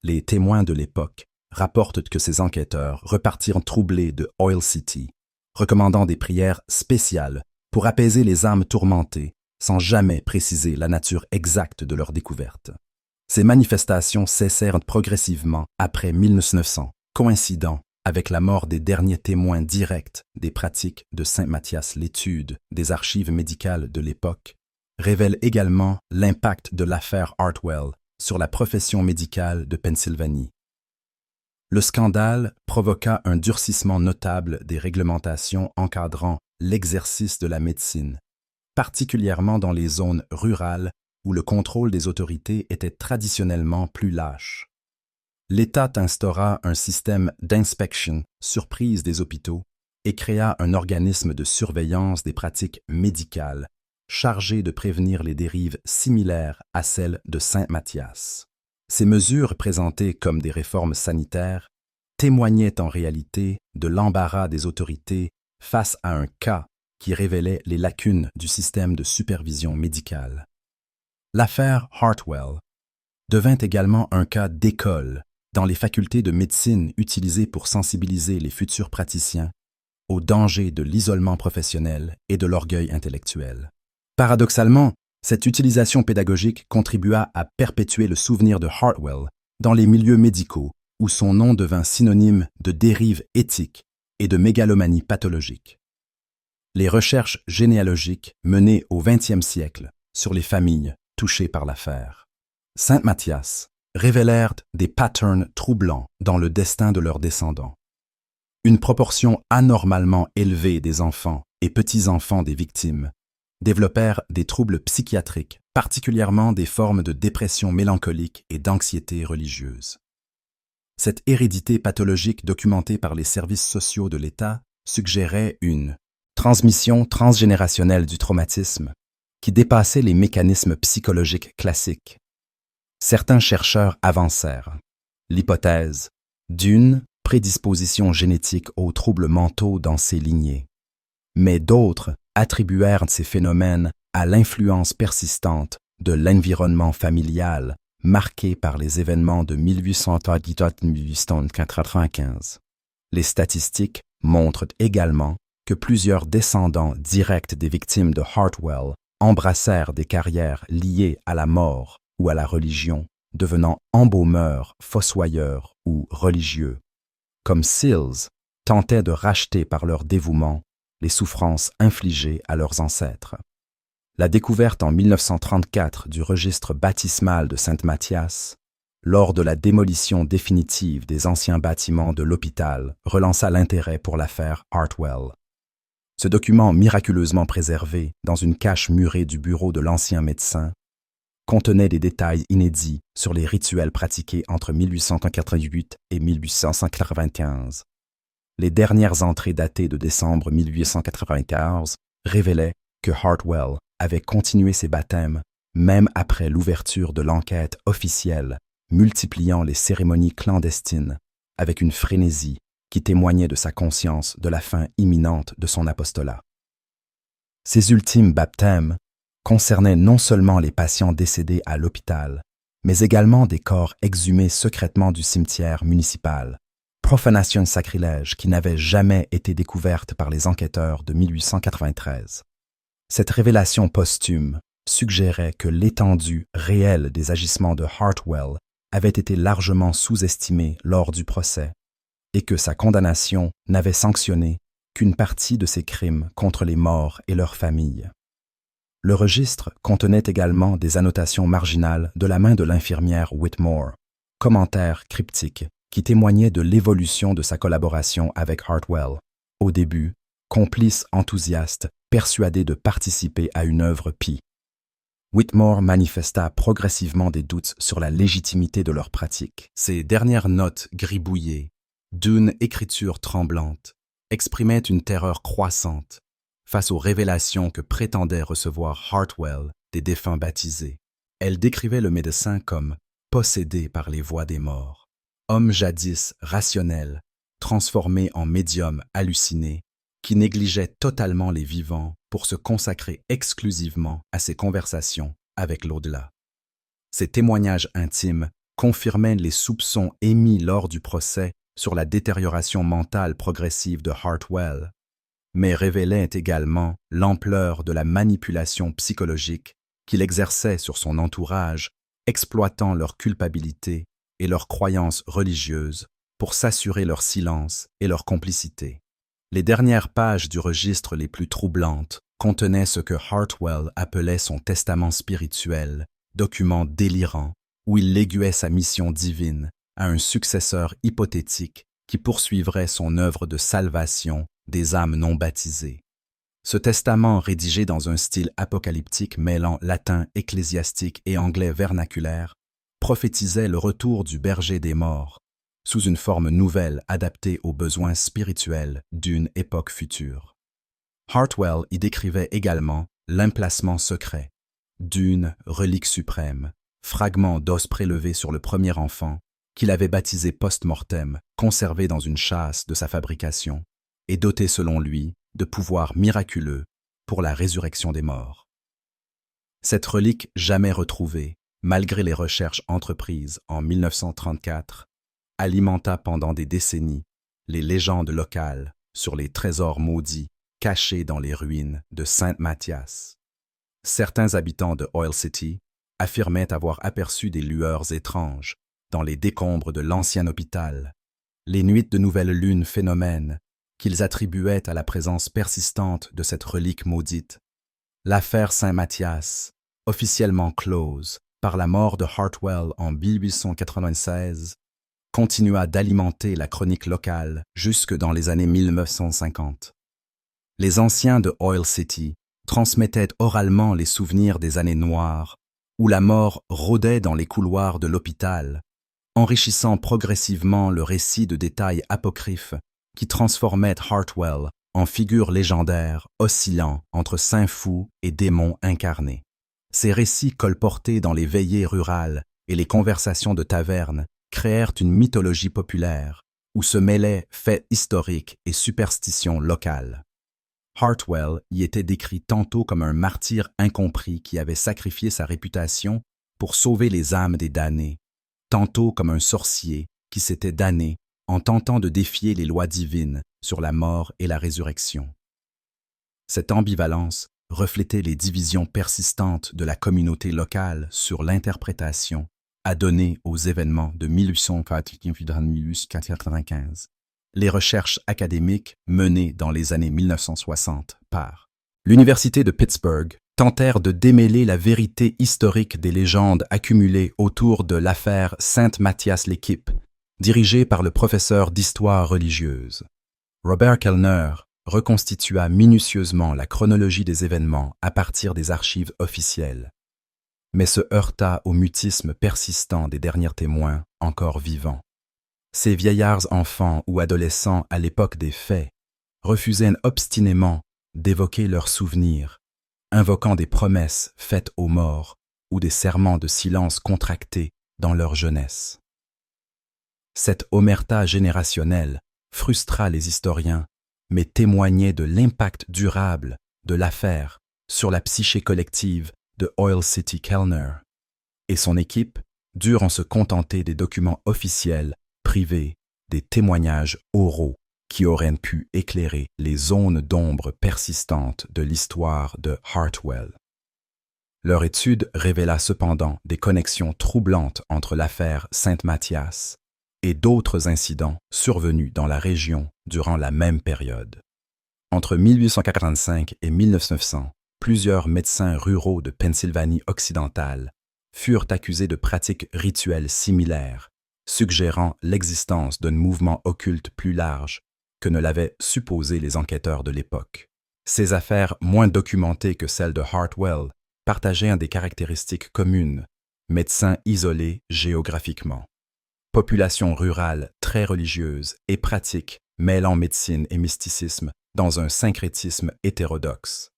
Les témoins de l'époque rapportent que ces enquêteurs repartirent troublés de Oil City, recommandant des prières spéciales pour apaiser les âmes tourmentées, sans jamais préciser la nature exacte de leur découverte. Ces manifestations cessèrent progressivement après 1900, coïncidant avec la mort des derniers témoins directs des pratiques de Saint Mathias. L'étude des archives médicales de l'époque révèle également l'impact de l'affaire Hartwell sur la profession médicale de Pennsylvanie. Le scandale provoqua un durcissement notable des réglementations encadrant l'exercice de la médecine, particulièrement dans les zones rurales où le contrôle des autorités était traditionnellement plus lâche. L'État instaura un système d'inspection surprise des hôpitaux et créa un organisme de surveillance des pratiques médicales chargé de prévenir les dérives similaires à celles de Saint Mathias. Ces mesures, présentées comme des réformes sanitaires, témoignaient en réalité de l'embarras des autorités face à un cas qui révélait les lacunes du système de supervision médicale. L'affaire Hartwell devint également un cas d'école dans les facultés de médecine utilisées pour sensibiliser les futurs praticiens aux dangers de l'isolement professionnel et de l'orgueil intellectuel. Paradoxalement, cette utilisation pédagogique contribua à perpétuer le souvenir de Hartwell dans les milieux médicaux, où son nom devint synonyme de dérive éthique et de mégalomanie pathologique. Les recherches généalogiques menées au XXe siècle sur les familles touchées par l'affaire Saint Mathias révélèrent des patterns troublants dans le destin de leurs descendants. Une proportion anormalement élevée des enfants et petits-enfants des victimes développèrent des troubles psychiatriques, particulièrement des formes de dépression mélancolique et d'anxiété religieuse. Cette hérédité pathologique documentée par les services sociaux de l'État suggérait une transmission transgénérationnelle du traumatisme qui dépassait les mécanismes psychologiques classiques. Certains chercheurs avancèrent l'hypothèse d'une prédisposition génétique aux troubles mentaux dans ces lignées, mais d'autres attribuèrent ces phénomènes à l'influence persistante de l'environnement familial marqué par les événements de 1894-1895. Les statistiques montrent également que plusieurs descendants directs des victimes de Hartwell embrassèrent des carrières liées à la mort ou à la religion, devenant embaumeurs, fossoyeurs ou religieux. Comme Sills tentait de racheter par leur dévouement les souffrances infligées à leurs ancêtres. La découverte en 1934 du registre baptismal de Sainte Mathias, lors de la démolition définitive des anciens bâtiments de l'hôpital, relança l'intérêt pour l'affaire Hartwell. Ce document miraculeusement préservé dans une cache murée du bureau de l'ancien médecin contenait des détails inédits sur les rituels pratiqués entre 1888 et 1895. Les dernières entrées datées de décembre 1895 révélaient que Hartwell avait continué ses baptêmes même après l'ouverture de l'enquête officielle, multipliant les cérémonies clandestines avec une frénésie qui témoignait de sa conscience de la fin imminente de son apostolat. Ces ultimes baptêmes concernaient non seulement les patients décédés à l'hôpital, mais également des corps exhumés secrètement du cimetière municipal, profanation sacrilège qui n'avait jamais été découverte par les enquêteurs de 1893. Cette révélation posthume suggérait que l'étendue réelle des agissements de Hartwell avait été largement sous-estimée lors du procès et que sa condamnation n'avait sanctionné qu'une partie de ses crimes contre les morts et leurs familles. Le registre contenait également des annotations marginales de la main de l'infirmière Whitmore, commentaires cryptiques qui témoignaient de l'évolution de sa collaboration avec Hartwell, au début, complice enthousiaste, persuadé de participer à une œuvre pie. Whitmore manifesta progressivement des doutes sur la légitimité de leur pratique. Ses dernières notes gribouillées, d'une écriture tremblante, exprimaient une terreur croissante face aux révélations que prétendait recevoir Hartwell des défunts baptisés. Elle décrivait le médecin comme possédé par les voix des morts, homme jadis rationnel, transformé en médium halluciné, qui négligeait totalement les vivants pour se consacrer exclusivement à ses conversations avec l'au-delà. Ces témoignages intimes confirmaient les soupçons émis lors du procès sur la détérioration mentale progressive de Hartwell, mais révélaient également l'ampleur de la manipulation psychologique qu'il exerçait sur son entourage, exploitant leur culpabilité et leurs croyances religieuses pour s'assurer leur silence et leur complicité. Les dernières pages du registre les plus troublantes contenaient ce que Hartwell appelait son testament spirituel, document délirant où il léguait sa mission divine à un successeur hypothétique qui poursuivrait son œuvre de salvation des âmes non baptisées. Ce testament, rédigé dans un style apocalyptique mêlant latin ecclésiastique et anglais vernaculaire, prophétisait le retour du berger des morts, sous une forme nouvelle adaptée aux besoins spirituels d'une époque future. Hartwell y décrivait également l'emplacement secret d'une relique suprême, fragment d'os prélevé sur le premier enfant, qu'il avait baptisé post-mortem, conservé dans une châsse de sa fabrication, et doté selon lui de pouvoirs miraculeux pour la résurrection des morts. Cette relique jamais retrouvée, malgré les recherches entreprises en 1934, alimenta pendant des décennies les légendes locales sur les trésors maudits cachés dans les ruines de Saint-Mathias. Certains habitants de Oil City affirmaient avoir aperçu des lueurs étranges dans les décombres de l'ancien hôpital, les nuits de nouvelle lune phénomènes qu'ils attribuaient à la présence persistante de cette relique maudite. L'affaire Saint-Mathias, officiellement close par la mort de Hartwell en 1896, continua d'alimenter la chronique locale jusque dans les années 1950. Les anciens de Oil City transmettaient oralement les souvenirs des années noires où la mort rôdait dans les couloirs de l'hôpital, enrichissant progressivement le récit de détails apocryphes qui transformaient Hartwell en figure légendaire oscillant entre saint fou et démon incarné. Ces récits colportés dans les veillées rurales et les conversations de taverne créèrent une mythologie populaire où se mêlaient faits historiques et superstitions locales. Hartwell y était décrit tantôt comme un martyr incompris qui avait sacrifié sa réputation pour sauver les âmes des damnés, tantôt comme un sorcier qui s'était damné en tentant de défier les lois divines sur la mort et la résurrection. Cette ambivalence reflétait les divisions persistantes de la communauté locale sur l'interprétation à donner aux événements de 1895. Les recherches académiques menées dans les années 1960 par l'Université de Pittsburgh tentèrent de démêler la vérité historique des légendes accumulées autour de l'affaire Saint-Mathias-l'Équipe, dirigée par le professeur d'histoire religieuse. Robert Kellner reconstitua minutieusement la chronologie des événements à partir des archives officielles, mais se heurta au mutisme persistant des derniers témoins encore vivants. Ces vieillards enfants ou adolescents à l'époque des faits refusaient obstinément d'évoquer leurs souvenirs, invoquant des promesses faites aux morts ou des serments de silence contractés dans leur jeunesse. Cette omerta générationnelle frustra les historiens, mais témoignait de l'impact durable de l'affaire sur la psyché collective de Oil City. Kellner et son équipe durent en se contenter des documents officiels, privés, des témoignages oraux qui auraient pu éclairer les zones d'ombre persistantes de l'histoire de Hartwell. Leur étude révéla cependant des connexions troublantes entre l'affaire Saint-Mathias et d'autres incidents survenus dans la région durant la même période. Entre 1845 et 1900, plusieurs médecins ruraux de Pennsylvanie occidentale furent accusés de pratiques rituelles similaires, suggérant l'existence d'un mouvement occulte plus large que ne l'avaient supposé les enquêteurs de l'époque. Ces affaires, moins documentées que celles de Hartwell, partageaient des caractéristiques communes, médecins isolés géographiquement, population rurale très religieuse et pratique mêlant médecine et mysticisme dans un syncrétisme hétérodoxe.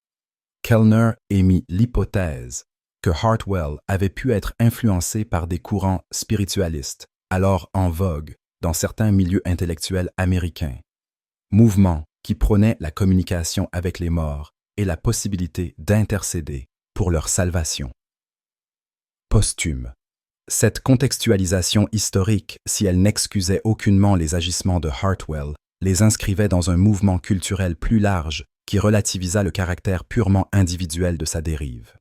Kellner émit l'hypothèse que Hartwell avait pu être influencé par des courants spiritualistes, alors en vogue dans certains milieux intellectuels américains, mouvements qui prônaient la communication avec les morts et la possibilité d'intercéder pour leur salvation. Posthume. Cette contextualisation historique, si elle n'excusait aucunement les agissements de Hartwell, les inscrivait dans un mouvement culturel plus large qui relativisa le caractère purement individuel de sa dérive.